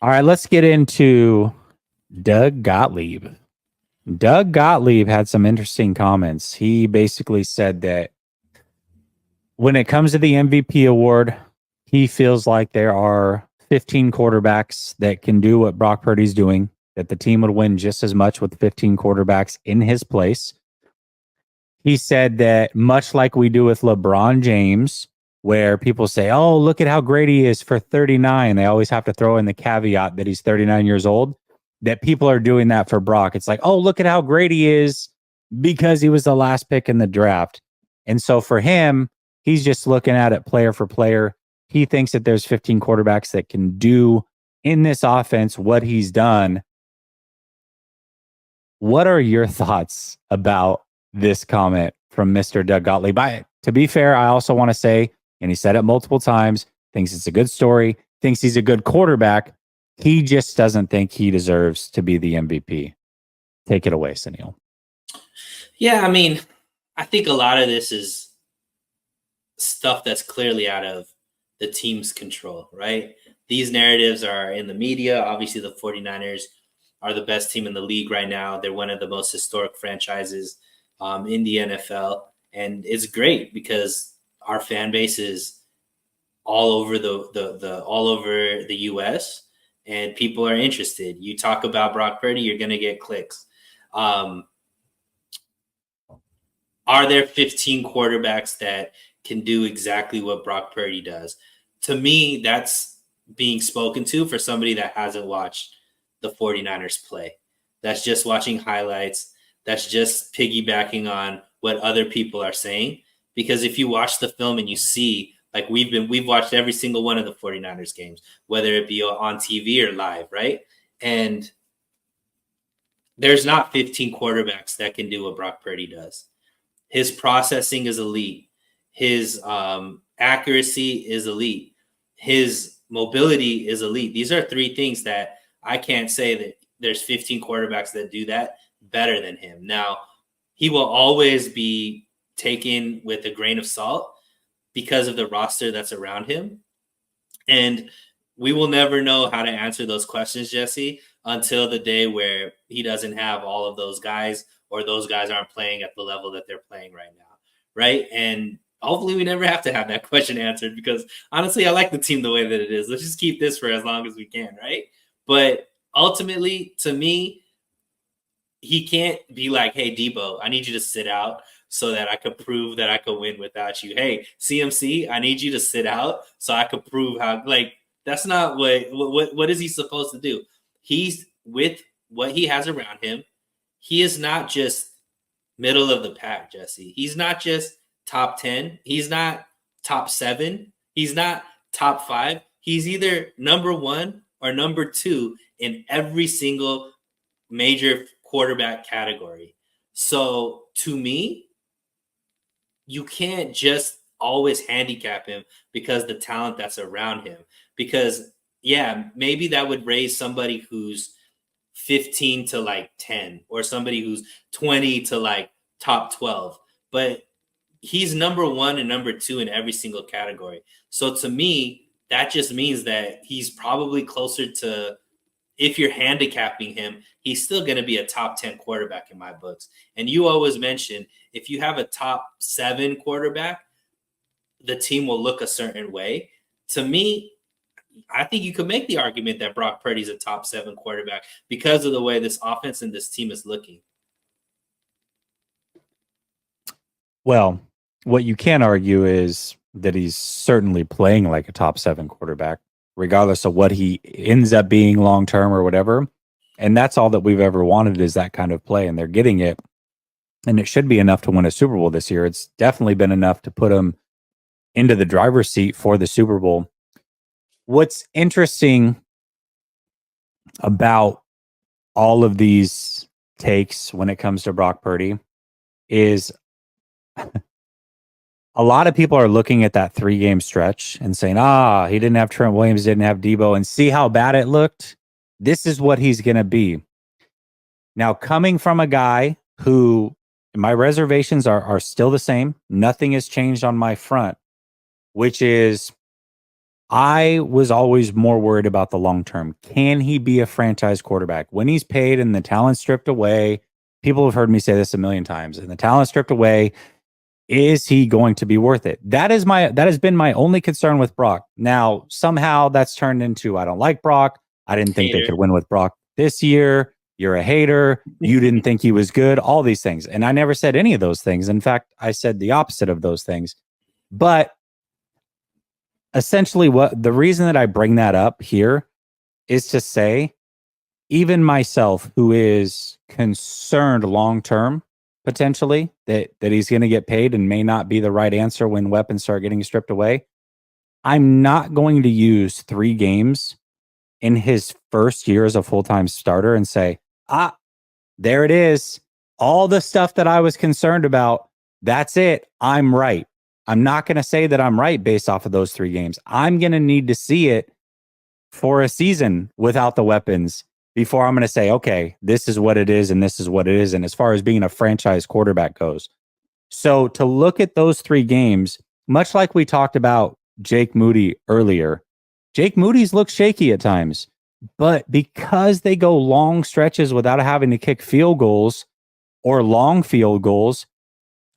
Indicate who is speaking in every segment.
Speaker 1: All right, let's get into Doug Gottlieb. Doug Gottlieb had some interesting comments. He basically said that when it comes to the MVP award, he feels like there are 15 quarterbacks that can do what Brock Purdy's doing, that the team would win just as much with 15 quarterbacks in his place. He said that much like we do with LeBron James, where people say, oh, look at how great he is for 39. They always have to throw in the caveat that he's 39 years old, that people are doing that for Brock. It's like, oh, look at how great he is because he was the last pick in the draft. And so for him, he's just looking at it player for player. He thinks that there's 15 quarterbacks that can do in this offense what he's done. What are your thoughts about this comment from Mr. Doug Gottlieb? To be fair, I also want to say, and he said it multiple times, thinks it's a good story, thinks he's a good quarterback. He just doesn't think he deserves to be the MVP. Take it away, Sunil.
Speaker 2: Yeah, I mean, I think a lot of this is stuff that's clearly out of the team's control, right? These narratives are in the media. Obviously, the 49ers are the best team in the league right now. They're one of the most historic franchises in the NFL. And it's great because our fan base is all over all over the US and people are interested. You talk about Brock Purdy, you're going to get clicks. Are there 15 quarterbacks that can do exactly what Brock Purdy does? To me, that's being spoken to for somebody that hasn't watched the 49ers play. That's just watching highlights. That's just piggybacking on what other people are saying. Because if you watch the film and you see, like we've watched every single one of the 49ers games, whether it be on TV or live, right? And there's not 15 quarterbacks that can do what Brock Purdy does. His processing is elite. His accuracy is elite. His mobility is elite. These are three things that I can't say that there's 15 quarterbacks that do that better than him. Now, he will always be taken with a grain of salt because of the roster that's around him. And we will never know how to answer those questions, Jesse, until the day where he doesn't have all of those guys or those guys aren't playing at the level that they're playing right now. Right. And hopefully we never have to have that question answered because honestly, I like the team the way that it is. Let's just keep this for as long as we can. Right. But ultimately, to me, he can't be like, hey, Debo, I need you to sit out so that I could prove that I could win without you. Hey, CMC, I need you to sit out so I could prove how, like, that's not what is he supposed to do? He's with what he has around him. He is not just middle of the pack, Jesse. He's not just top 10. He's not top 7. He's not top 5. He's either number 1 or number 2 in every single major quarterback category. So to me, you can't just always handicap him because the talent that's around him. Because, yeah, maybe that would raise somebody who's 15 to like 10 or somebody who's 20 to like top 12. But he's number 1 and number 2 in every single category. So to me, that just means that he's probably closer to, if you're handicapping him, he's still going to be a top 10 quarterback in my books. And you always mention if you have a top 7 quarterback, the team will look a certain way. To me, I think you could make the argument that Brock Purdy's a top 7 quarterback because of the way this offense and this team is looking.
Speaker 1: Well, what you can argue is that he's certainly playing like a top 7 quarterback, regardless of what he ends up being long term or whatever. And that's all that we've ever wanted is that kind of play, and they're getting it. And it should be enough to win a Super Bowl this year. It's definitely been enough to put him into the driver's seat for the Super Bowl. What's interesting about all of these takes when it comes to Brock Purdy is a lot of people are looking at that 3-game stretch and saying, he didn't have Trent Williams, didn't have Debo, and see how bad it looked. This is what he's going to be. Now, coming from a guy who my reservations are still the same, nothing has changed on my front, which is I was always more worried about the long term. Can he be a franchise quarterback when he's paid and the talent stripped away? People have heard me say this a million times, and the talent stripped away. Is he going to be worth it? That has been my only concern with Brock. Now, somehow that's turned into I don't like Brock. I didn't think they
Speaker 2: Hater.
Speaker 1: could win with Brock this year. You're a hater. You didn't think he was good. All these things. And I never said any of those things. In fact, I said the opposite of those things. But essentially, what the reason that I bring that up here is to say, even myself, who is concerned long term, potentially that he's going to get paid and may not be the right answer when weapons start getting stripped away, I'm not going to use 3 games in his first year as a full-time starter and say, there it is. All the stuff that I was concerned about, that's it. I'm right. I'm not going to say that I'm right based off of those 3 games. I'm going to need to see it for a season without the weapons before I'm going to say, okay, this is what it is and this is what it is. And as far as being a franchise quarterback goes. So to look at those 3 games, much like we talked about Jake Moody earlier, Jake Moody's looked shaky at times, but because they go long stretches without having to kick field goals or long field goals,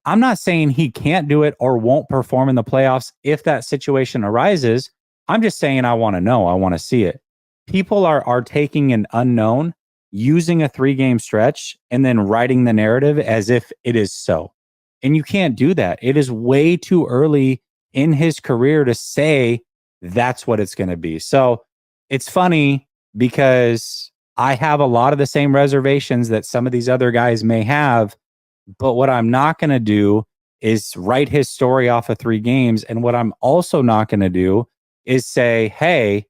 Speaker 1: I'm not saying he can't do it or won't perform in the playoffs if that situation arises. I'm just saying I want to know. I want to see it. People are taking an unknown, using a 3-game stretch, and then writing the narrative as if it is so. And you can't do that. It is way too early in his career to say that's what it's going to be. So it's funny because I have a lot of the same reservations that some of these other guys may have. But what I'm not going to do is write his story off of 3 games. And what I'm also not going to do is say, hey,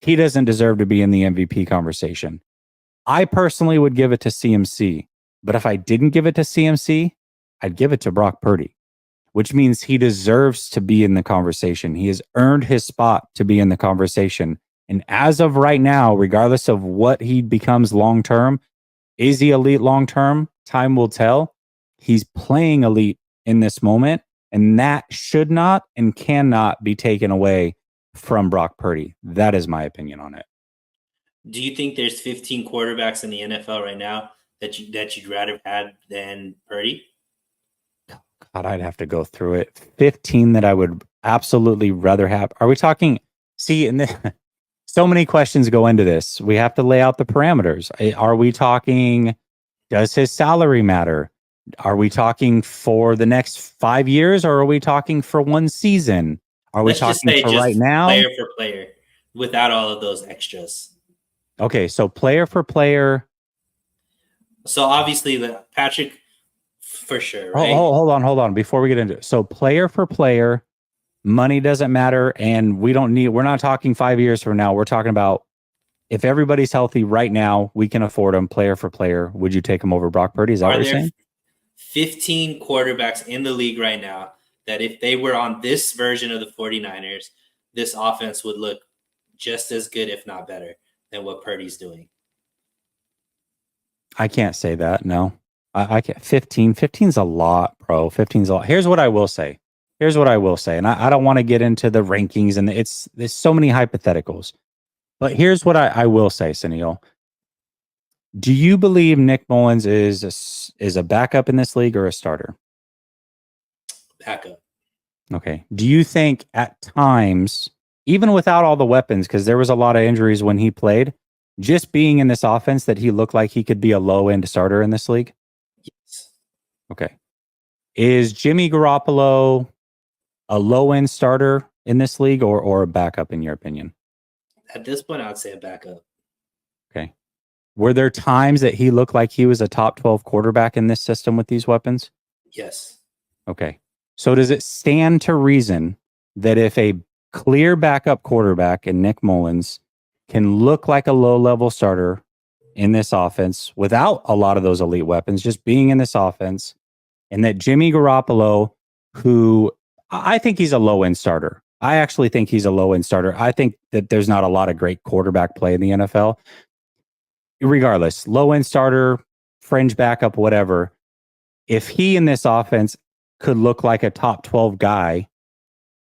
Speaker 1: he doesn't deserve to be in the MVP conversation. I personally would give it to CMC. But if I didn't give it to CMC, I'd give it to Brock Purdy, which means he deserves to be in the conversation. He has earned his spot to be in the conversation. And as of right now, regardless of what he becomes long-term, is he elite long-term? Time will tell. He's playing elite in this moment, and that should not and cannot be taken away from Brock Purdy. That is my opinion on it.
Speaker 2: Do you think there's 15 quarterbacks in the NFL right now that you'd rather have than Purdy?
Speaker 1: God, I'd have to go through it. 15 that I would absolutely rather have. Are we talking? See, so many questions go into this. We have to lay out the parameters. Are we talking, does his salary matter? Are we talking for the next 5 years, or are we talking for 1 season? Are we talking for right now?
Speaker 2: Player for player, without all of those extras.
Speaker 1: Okay, so player for player.
Speaker 2: So obviously, Patrick, for sure, right?
Speaker 1: Hold on. Before we get into it, so player for player, money doesn't matter, and we're not talking 5 years from now. We're talking about if everybody's healthy right now, we can afford them player for player. Would you take him over Brock Purdy? Is that what you're saying?
Speaker 2: 15 quarterbacks in the league right now that if they were on this version of the 49ers, this offense would look just as good, if not better, than what Purdy's doing.
Speaker 1: I can't say that. No, I can't. 15's a lot, bro. 15's a lot. Here's what I will say. And I don't want to get into the rankings, and there's so many hypotheticals. But here's what I will say, Sunil. Do you believe Nick Mullins is a backup in this league or a starter?
Speaker 2: Backup.
Speaker 1: Okay. Do you think at times, even without all the weapons, because there was a lot of injuries when he played, just being in this offense, that he looked like he could be a low-end starter in this league?
Speaker 2: Yes.
Speaker 1: Okay. Is Jimmy Garoppolo a low-end starter in this league or a backup, in your opinion?
Speaker 2: At this point, I would say a backup.
Speaker 1: Okay. Were there times that he looked like he was a top 12 quarterback in this system with these weapons?
Speaker 2: Yes.
Speaker 1: Okay. So does it stand to reason that if a clear backup quarterback in Nick Mullins can look like a low-level starter in this offense without a lot of those elite weapons, just being in this offense, and that Jimmy Garoppolo, who I think he's a low-end starter. I actually think he's a low-end starter. I think that there's not a lot of great quarterback play in the NFL. Regardless, low-end starter, fringe backup, whatever. If he in this offense could look like a top 12 guy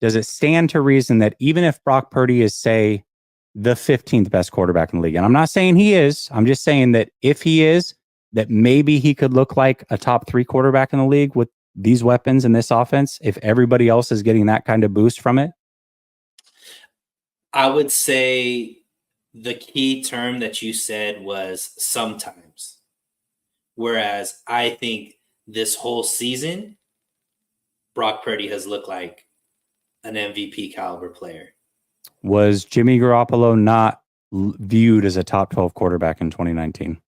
Speaker 1: does it stand to reason that even if Brock Purdy is, say, the 15th best quarterback in the league, and I'm not saying he is, I'm just saying that if he is, that maybe he could look like a top 3 quarterback in the league with these weapons and this offense if everybody else is getting that kind of boost from it?
Speaker 2: I would say the key term that you said was sometimes. Whereas I think this whole season, Brock Purdy has looked like an MVP caliber player.
Speaker 1: Was Jimmy Garoppolo not viewed as a top 12 quarterback in 2019?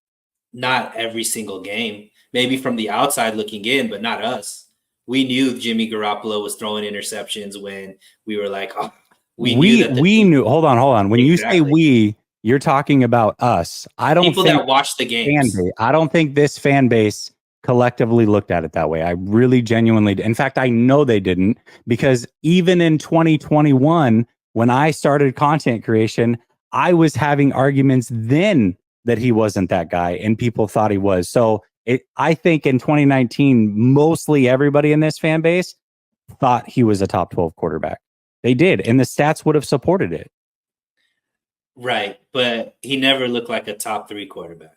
Speaker 2: Not every single game. Maybe from the outside looking in, but not us. We knew Jimmy Garoppolo was throwing interceptions when we were like, oh, we knew.
Speaker 1: Hold on. When
Speaker 2: Exactly.
Speaker 1: you say we, you're talking about us. I don't
Speaker 2: people
Speaker 1: think
Speaker 2: that watch the games.
Speaker 1: I don't think this fan base collectively looked at it that way. I really genuinely did. In fact, I know they didn't, because even in 2021, when I started content creation, I was having arguments then that he wasn't that guy and people thought he was. So I think in 2019, mostly everybody in this fan base thought he was a top 12 quarterback. They did, and the stats would have supported it.
Speaker 2: Right, but he never looked like a top 3 quarterback.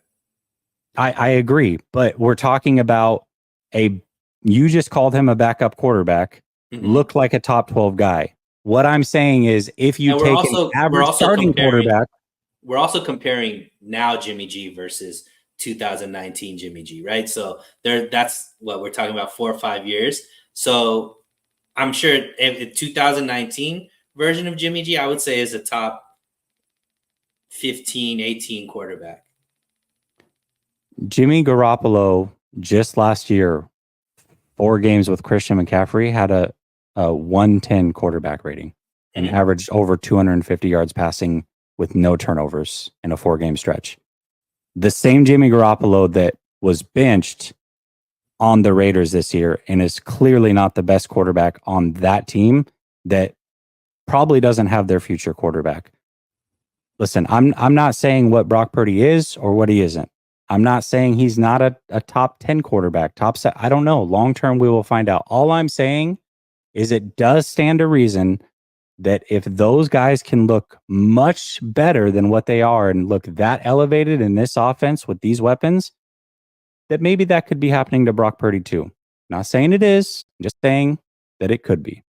Speaker 1: I agree, but we're talking about you just called him a backup quarterback, looked like a top 12 guy. What I'm saying is, if you take an average starting quarterback,
Speaker 2: we're also comparing now Jimmy G versus 2019 Jimmy G, right? So that's what we're talking about, 4 or 5 years. So I'm sure if the 2019 version of Jimmy G, I would say is a top 15, 18 quarterback.
Speaker 1: Jimmy Garoppolo just last year, 4 games with Christian McCaffrey, had a 110 quarterback rating and averaged over 250 yards passing with no turnovers in a 4-game stretch. The same Jimmy Garoppolo that was benched on the Raiders this year and is clearly not the best quarterback on that team, that probably doesn't have their future quarterback. Listen, I'm not saying what Brock Purdy is or what he isn't. I'm not saying he's not a top 10 quarterback, I don't know. Long term, we will find out. All I'm saying is it does stand to reason that if those guys can look much better than what they are and look that elevated in this offense with these weapons, that maybe that could be happening to Brock Purdy too. Not saying it is, just saying that it could be.